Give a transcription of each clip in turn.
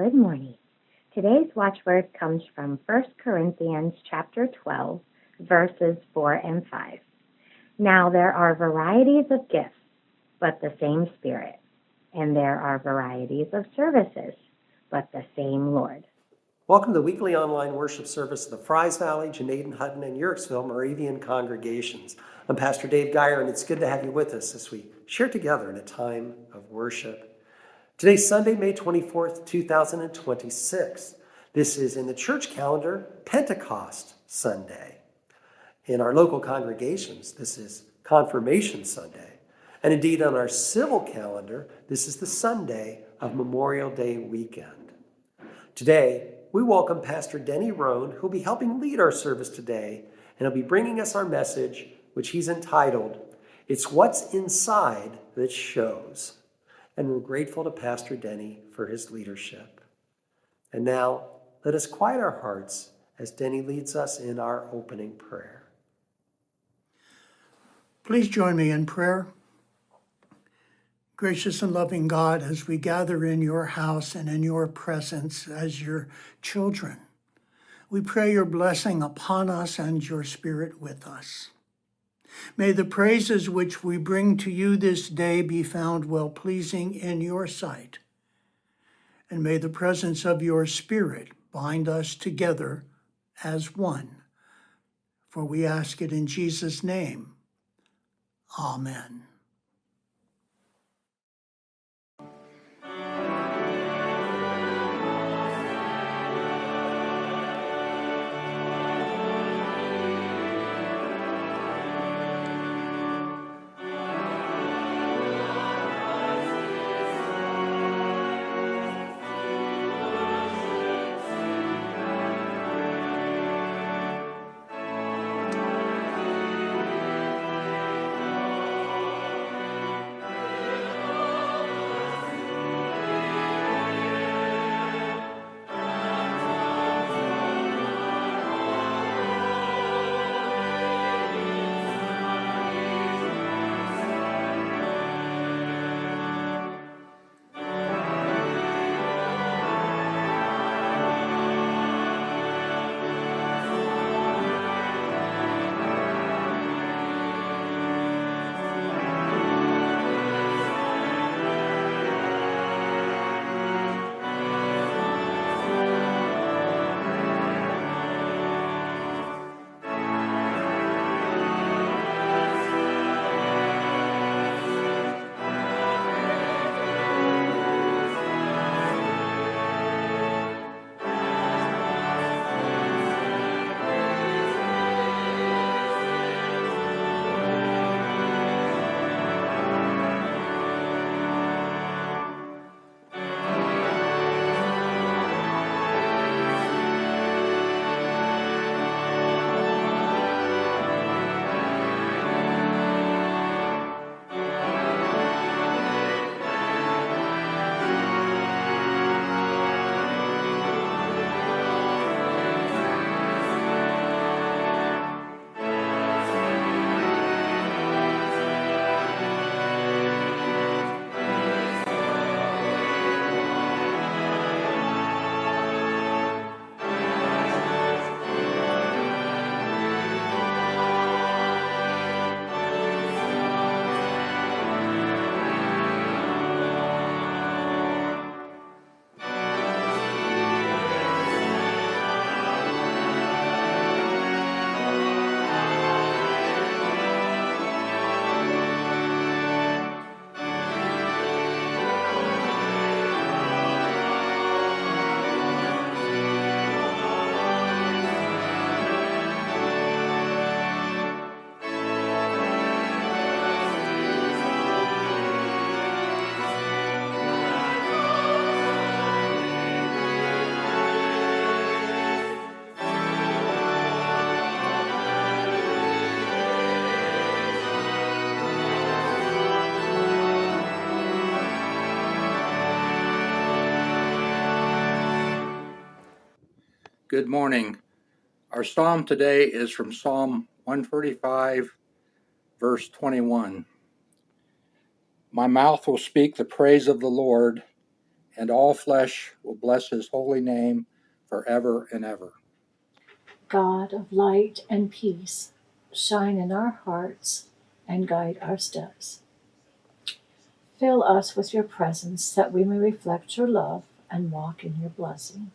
Good morning. Today's watchword comes from 1 Corinthians chapter 12, verses 4 and 5. Now there are varieties of gifts, but the same Spirit. And there are varieties of services, but the same Lord. Welcome to the weekly online worship service of the Fries Valley, Janaden, Hutton, and Yerkesville Moravian congregations. I'm Pastor Dave Geyer, and it's good to have you with us as we share together in a time of worship. Today's Sunday, May 24th, 2026. This is in the church calendar, Pentecost Sunday. In our local congregations, this is Confirmation Sunday. And indeed, on our civil calendar, this is the Sunday of Memorial Day weekend. Today, we welcome Pastor Denny Roan, who will be helping lead our service today, and he'll be bringing us our message, which he's entitled, It's What's Inside That Shows. And we're grateful to Pastor Denny for his leadership. And now, let us quiet our hearts as Denny leads us in our opening prayer. Please join me in prayer. Gracious and loving God, as we gather in your house and in your presence as your children, we pray your blessing upon us and your Spirit with us. May the praises which we bring to you this day be found well-pleasing in your sight. And may the presence of your Spirit bind us together as one. For we ask it in Jesus' name. Amen. Good morning. Our psalm today is from Psalm 145, verse 21. My mouth will speak the praise of the Lord, and all flesh will bless his holy name forever and ever. God of light and peace, shine in our hearts and guide our steps. Fill us with your presence that we may reflect your love and walk in your blessing.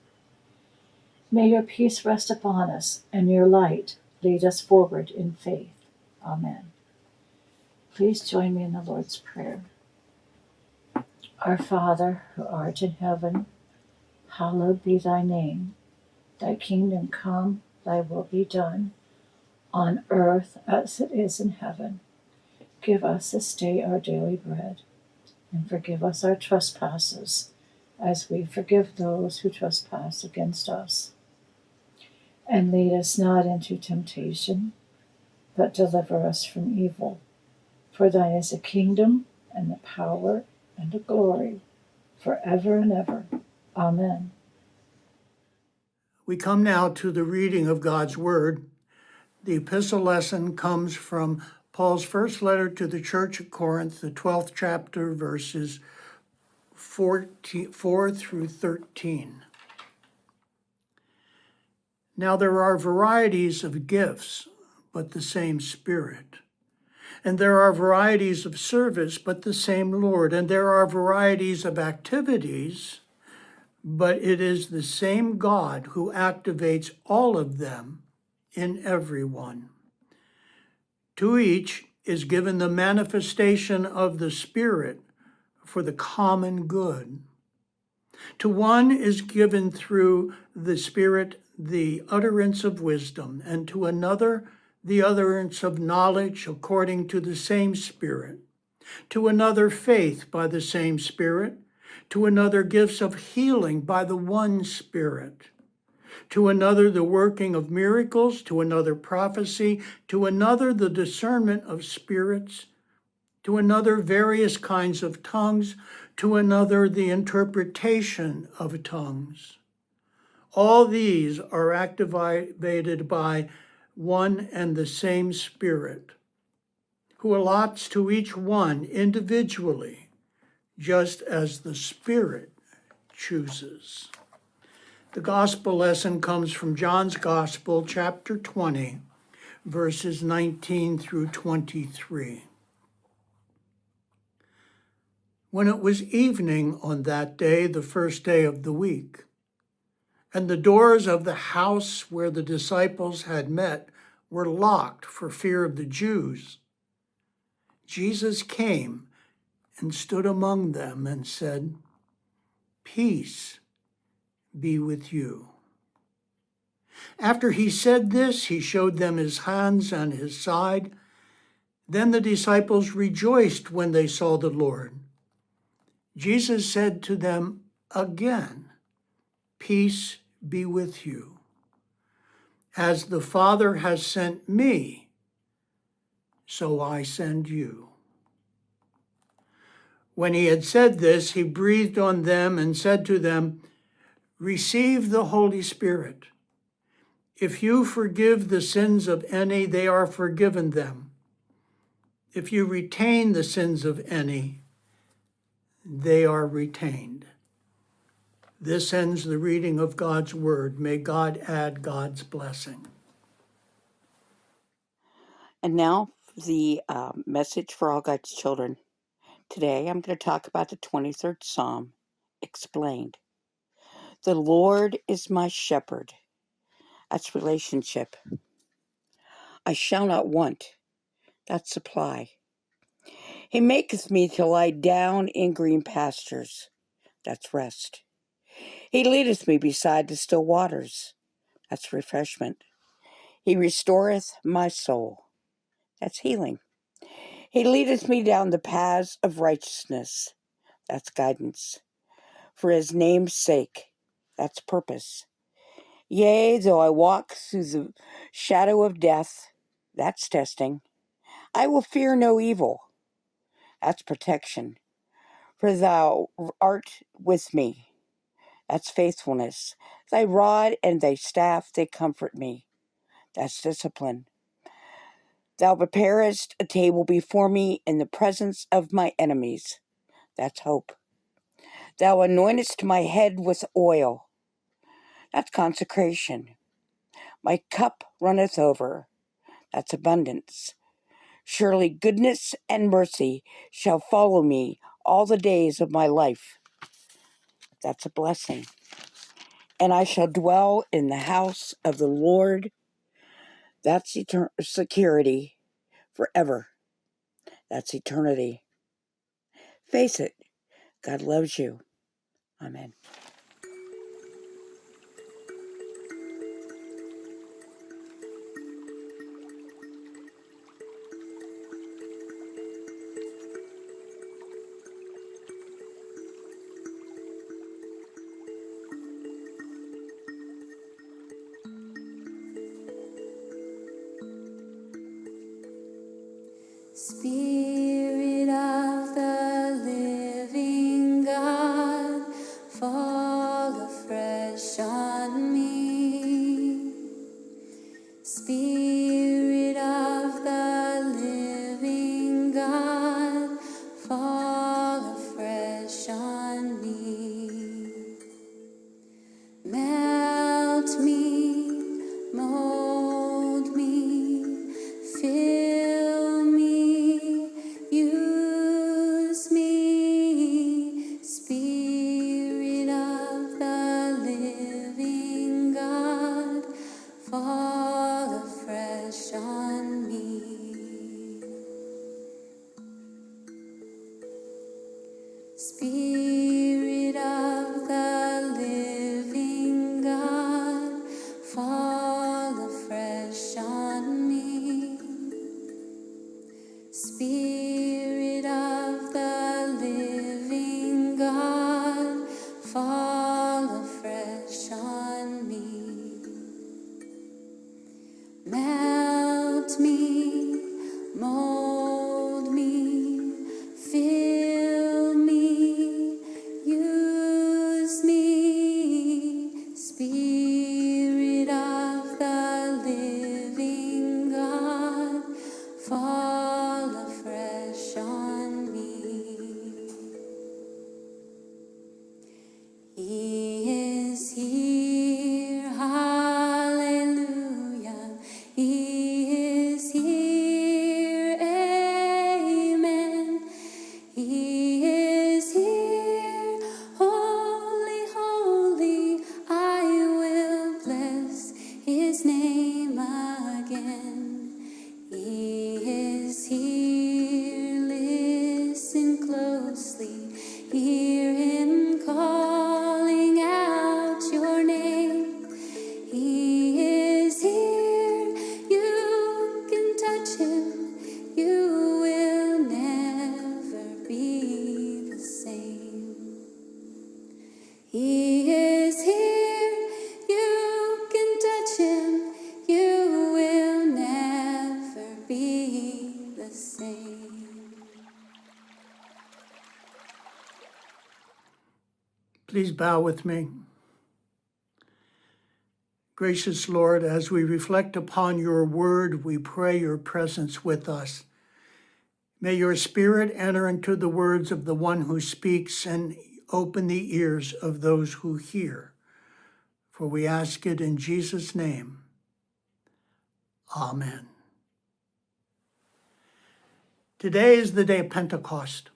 May your peace rest upon us and your light lead us forward in faith. Amen. Please join me in the Lord's Prayer. Our Father, who art in heaven, hallowed be thy name. Thy kingdom come, thy will be done, on earth as it is in heaven. Give us this day our daily bread, and forgive us our trespasses, as we forgive those who trespass against us. And lead us not into temptation, but deliver us from evil. For thine is the kingdom, and the power, and the glory, forever and ever. Amen. We come now to the reading of God's Word. The epistle lesson comes from Paul's first letter to the church at Corinth, the 12th chapter, verses 4 through 13. Now there are varieties of gifts, but the same Spirit. And there are varieties of service, but the same Lord. And there are varieties of activities, but it is the same God who activates all of them in everyone. To each is given the manifestation of the Spirit for the common good. To one is given through the Spirit the utterance of wisdom, and to another the utterance of knowledge according to the same Spirit. To another faith by the same Spirit. To another gifts of healing by the one Spirit. To another the working of miracles, to another prophecy, to another the discernment of spirits, to another various kinds of tongues, to another the interpretation of tongues. All these are activated by one and the same Spirit, who allots to each one individually, just as the Spirit chooses. The gospel lesson comes from John's Gospel, chapter 20, verses 19 through 23. When it was evening on that day, the first day of the week, and the doors of the house where the disciples had met were locked for fear of the Jews, Jesus came and stood among them and said, "Peace be with you." After he said this, he showed them his hands and his side. Then the disciples rejoiced when they saw the Lord. Jesus said to them again, "Peace be with you. As the Father has sent me, so I send you." When he had said this, he breathed on them and said to them, "Receive the Holy Spirit. If you forgive the sins of any, they are forgiven them. If you retain the sins of any, they are retained." This ends the reading of God's word. May God add God's blessing. And now the message for all God's children. Today I'm going to talk about the 23rd Psalm, explained. The Lord is my shepherd. That's relationship. I shall not want. That's supply. He maketh me to lie down in green pastures. That's rest. He leadeth me beside the still waters. That's refreshment. He restoreth my soul. That's healing. He leadeth me down the paths of righteousness. That's guidance. For his name's sake. That's purpose. Yea, though I walk through the shadow of death. That's testing. I will fear no evil. That's protection. For thou art with me. That's faithfulness. Thy rod and thy staff, they comfort me. That's discipline. Thou preparest a table before me in the presence of my enemies. That's hope. Thou anointest my head with oil. That's consecration. My cup runneth over. That's abundance. Surely goodness and mercy shall follow me all the days of my life. That's a blessing. And I shall dwell in the house of the Lord. That's security forever. That's eternity. Face it, God loves you. Amen. Spirit of the living God, fall afresh on me. Spirit of the living God, fall afresh on me. Melt me, mold me, fill me, use me. Spirit of the living God, fall afresh on me. Spirit of the living God, fall afresh on me. Spirit of the living God, fall afresh on me. Melt me, mold me, fill me, use me. Spirit of the living God, fall afresh on me. He is here, hallelujah. He is here, amen. He is here, holy, holy. I will bless his name again. He is here, listen closely. Hear him calling out your name. He is here, you can touch him. You will never be the same. He is here, you can touch him. You will never be the same. Please bow with me. Gracious Lord, as we reflect upon your word, we pray your presence with us. May your spirit enter into the words of the one who speaks and open the ears of those who hear. For we ask it in Jesus' name. Amen. Today is the day of Pentecost.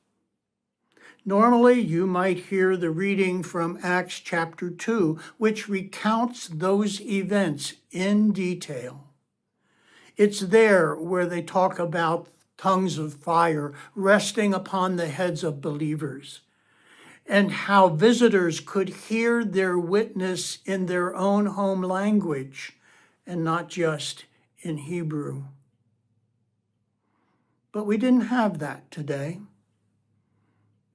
Normally, you might hear the reading from Acts chapter 2, which recounts those events in detail. It's there where they talk about tongues of fire resting upon the heads of believers, and how visitors could hear their witness in their own home language and not just in Hebrew. But we didn't have that today.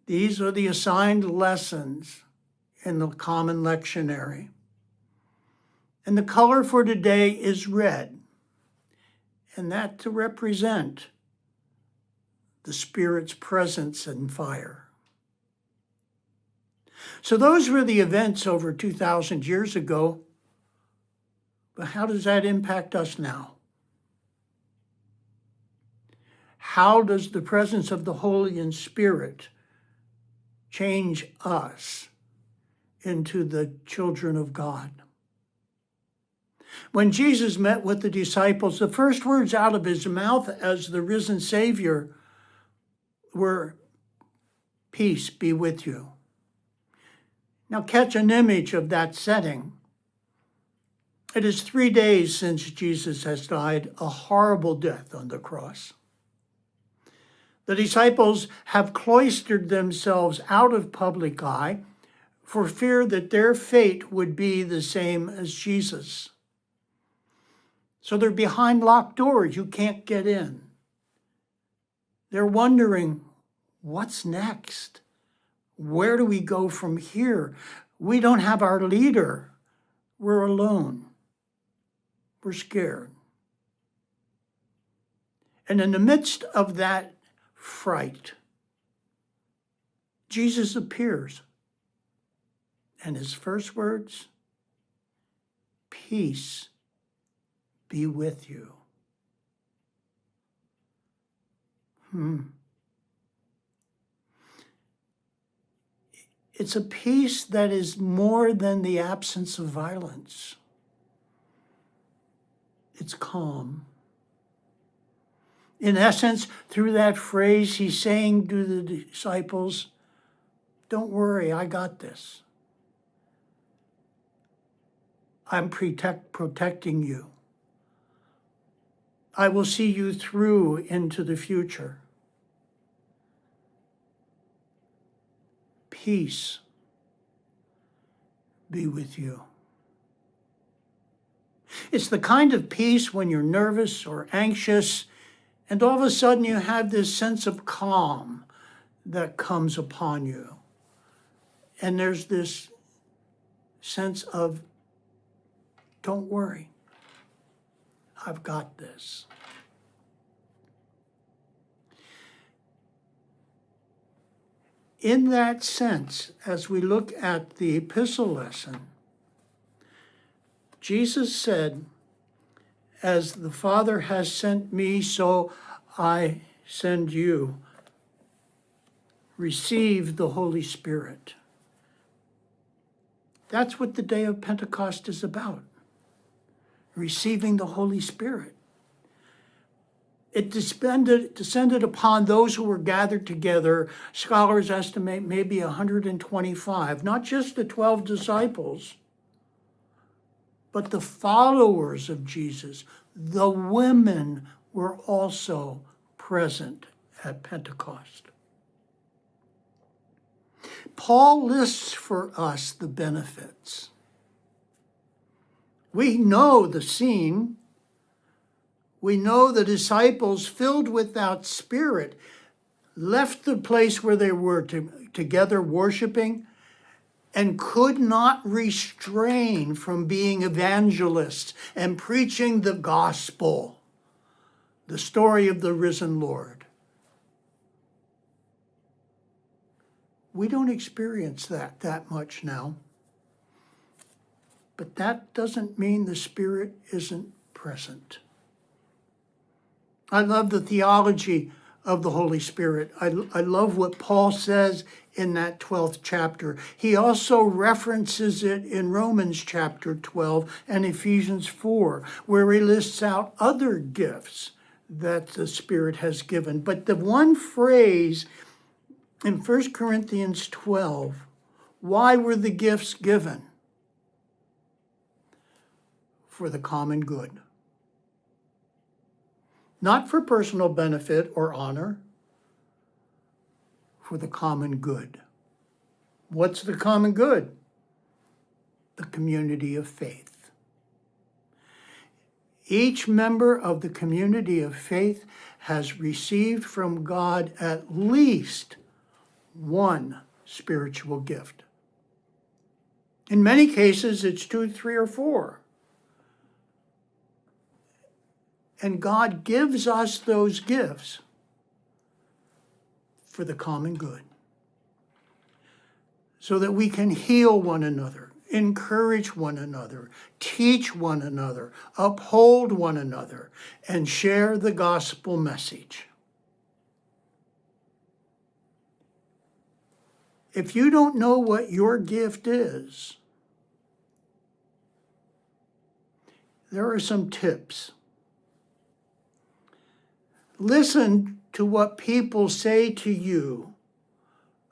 These are the assigned lessons in the Common Lectionary. And the color for today is red, and that to represent the Spirit's presence and fire. So those were the events over 2,000 years ago, but how does that impact us now? How does the presence of the Holy Spirit change us into the children of God. When Jesus met with the disciples, the first words out of his mouth as the risen Savior were, "Peace be with you." Now catch an image of that setting. It is 3 days since Jesus has died a horrible death on the cross. The disciples have cloistered themselves out of public eye for fear that their fate would be the same as Jesus. So they're behind locked doors. You can't get in. They're wondering, what's next? Where do we go from here? We don't have our leader. We're alone. We're scared. And in the midst of that fright, Jesus appears. And his first words, "Peace be with you." It's a peace that is more than the absence of violence. It's calm. In essence, through that phrase, he's saying to the disciples, don't worry, I got this. I'm protecting you. I will see you through into the future. Peace be with you. It's the kind of peace when you're nervous or anxious, and all of a sudden you have this sense of calm that comes upon you. And there's this sense of, don't worry, I've got this. In that sense, as we look at the epistle lesson, Jesus said, as the Father has sent me, so I send you. Receive the Holy Spirit. That's what the day of Pentecost is about. Receiving the Holy Spirit. It descended upon those who were gathered together. Scholars estimate maybe 125, not just the 12 disciples, but the followers of Jesus. The women were also present at Pentecost. Paul lists for us the benefits. We know the scene. We know the disciples, filled with that Spirit, left the place where they were together worshiping and could not restrain from being evangelists and preaching the gospel, the story of the risen Lord. We don't experience that much now. But that doesn't mean the Spirit isn't present. I love the theology of the Holy Spirit. I love what Paul says in that 12th chapter. He also references it in Romans chapter 12 and Ephesians 4, where he lists out other gifts that the Spirit has given. But the one phrase in 1 Corinthians 12, why were the gifts given? For the common good. Not for personal benefit or honor, for the common good. What's the common good? The community of faith. Each member of the community of faith has received from God at least one spiritual gift. In many cases, it's 2, 3, or 4. And God gives us those gifts for the common good, so that we can heal one another, encourage one another, teach one another, uphold one another, and share the gospel message. If you don't know what your gift is, there are some tips. Listen to what people say to you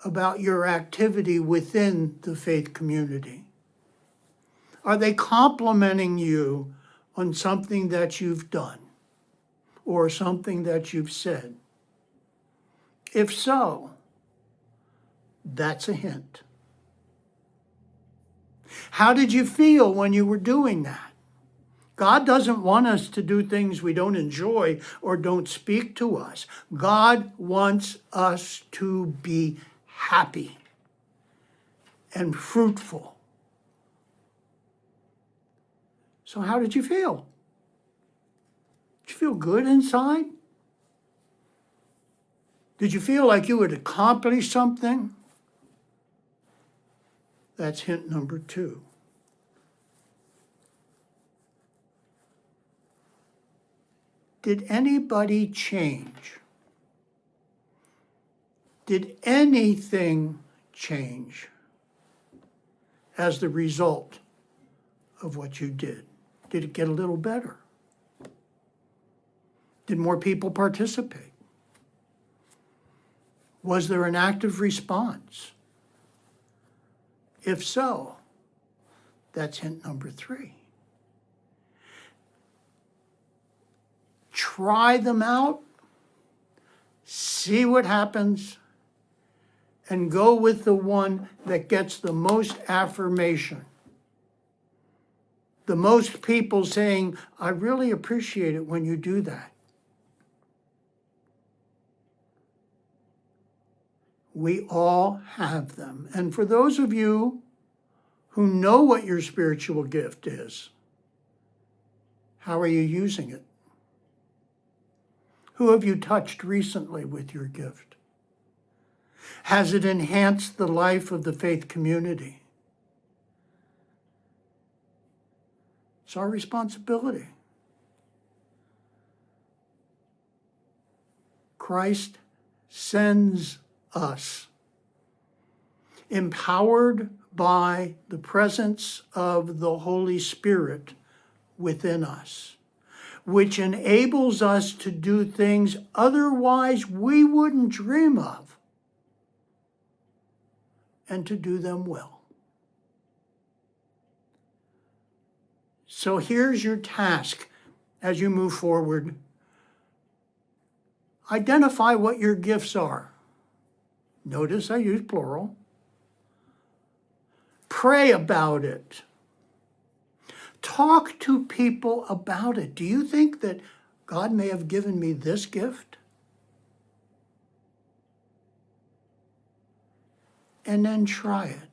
about your activity within the faith community. Are they complimenting you on something that you've done or something that you've said? If so, that's a hint. How did you feel when you were doing that? God doesn't want us to do things we don't enjoy or don't speak to us. God wants us to be happy and fruitful. So how did you feel? Did you feel good inside? Did you feel like you had accomplished something? That's hint number 2. Did anybody change? Did anything change as the result of what you did? Did it get a little better? Did more people participate? Was there an active response? If so, that's hint number 3. Try them out, see what happens, and go with the one that gets the most affirmation. The most people saying, I really appreciate it when you do that. We all have them. And for those of you who know what your spiritual gift is, how are you using it? Who have you touched recently with your gift? Has it enhanced the life of the faith community? It's our responsibility. Christ sends us, empowered by the presence of the Holy Spirit within us, which enables us to do things otherwise we wouldn't dream of, and to do them well. So here's your task as you move forward. Identify what your gifts are. Notice I use plural. Pray about it. Talk to people about it. Do you think that God may have given me this gift? And then try it.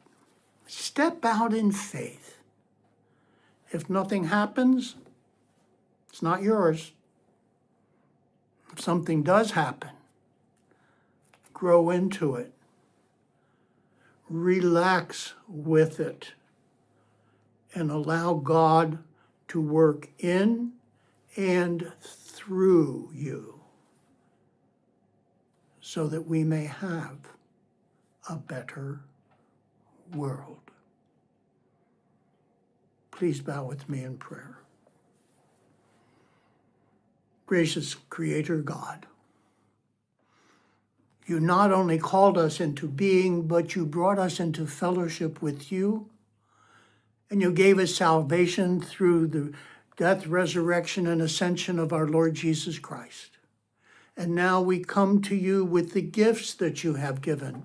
Step out in faith. If nothing happens, it's not yours. If something does happen, grow into it. Relax with it. And allow God to work in and through you so that we may have a better world. Please bow with me in prayer. Gracious Creator God, you not only called us into being, but you brought us into fellowship with you, and you gave us salvation through the death, resurrection, and ascension of our Lord Jesus Christ. And now we come to you with the gifts that you have given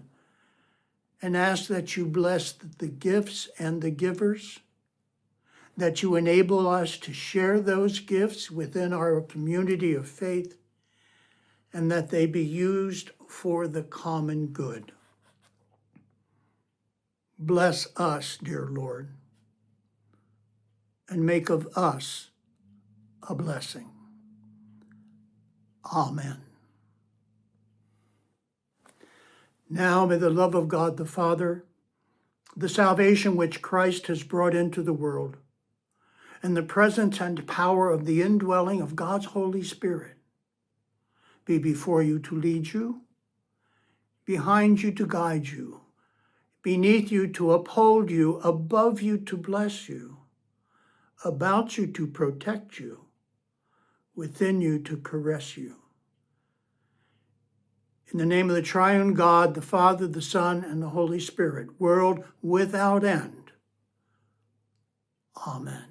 and ask that you bless the gifts and the givers, that you enable us to share those gifts within our community of faith, and that they be used for the common good. Bless us, dear Lord, and make of us a blessing. Amen. Now may the love of God the Father, the salvation which Christ has brought into the world, and the presence and power of the indwelling of God's Holy Spirit be before you to lead you, behind you to guide you, beneath you to uphold you, above you to bless you, about you to protect you, within you to caress you. In the name of the triune God, the Father, the Son, and the Holy Spirit, world without end. Amen.